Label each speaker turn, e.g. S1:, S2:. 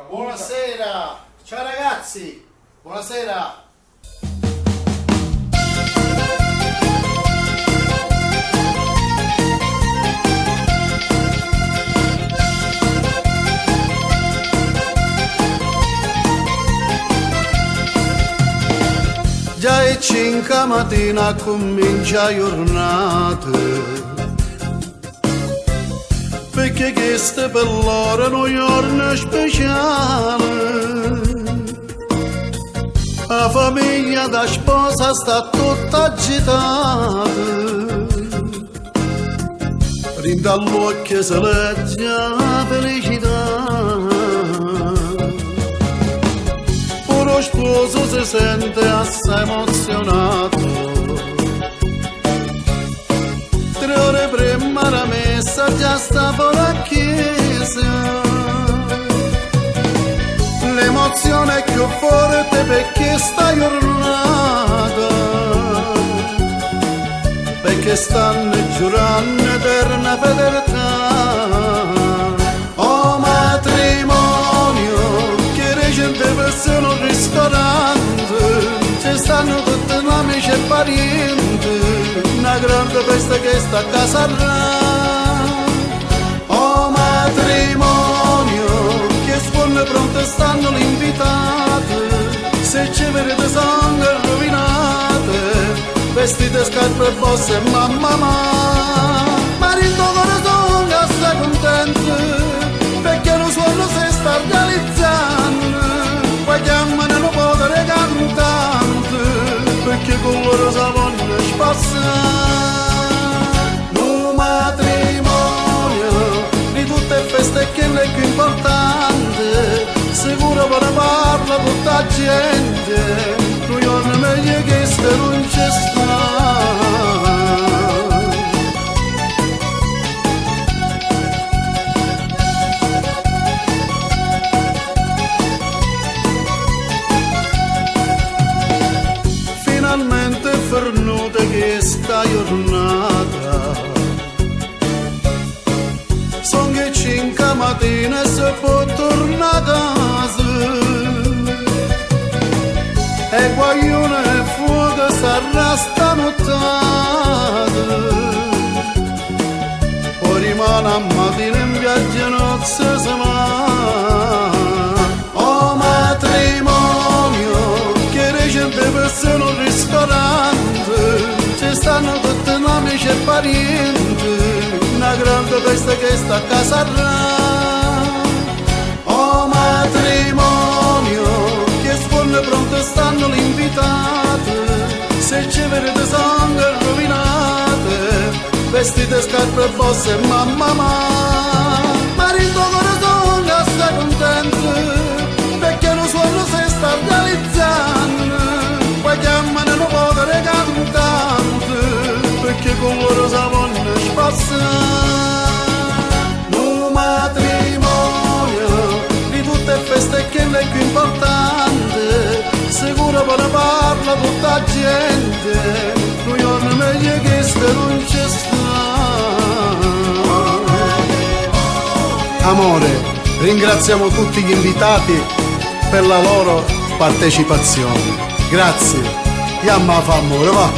S1: Buonasera, ciao ragazzi, buonasera. Già è 5 mattina comincia la giornata, perché questa per loro è un giorno speciale. La famiglia da sposa sta tutta agitata, rinda all'occhio se legge la felicità. Lo sposo si sente assai emozionato, 3 ore prima la messa già sta fuori la chiesa. L'emozione è più forte perché sta giornata, perché stanno giurando eterna fedeltà. Oh matrimonio, gente persone un ristorante, ci stanno tutti amici e parenti, una grande festa che sta a casa là. Oh matrimonio, che sponde pronte stanno le invitate, se ci vedete sono rovinate, vestite scarpe e bosse e mamma. Marito corazon sta contento, perché lo suono si sta realizzando. Chiamano non potere cantante, perché con loro si vogliono spassare. Un matrimonio di tutte le feste che è più importante, sicuro per parla tutta la gente, un giorno meglio che sta non c'è sta. Finalmente è venuta questa giornata, son che 5 mattina e si può tornare a casa, e guaglione e fuoco sarà stanottata, poi rimane a mattina in viaggio nozze si va. Oh matrimonio, che recente persone un ristorante, ci stanno tutti amici e parenti, una grande festa che sta a casa là. Oh matrimonio, che sponde pronte stanno le invitate, se ci vedete sono rovinate, vestite scarpe e bosse e mamma. Marito corazon sta contento, perché lo suono si sta realizzando. Poi chiamano non potere cantante, perché con loro si vogliono spassare. Un matrimonio di tutte le feste che è più importante, sicuro per ne parla tutta la gente, un giorno meglio che sta non c'è sta. Amore, ringraziamo tutti gli invitati per la loro partecipazione. Grazie. Yamma fa amore, va.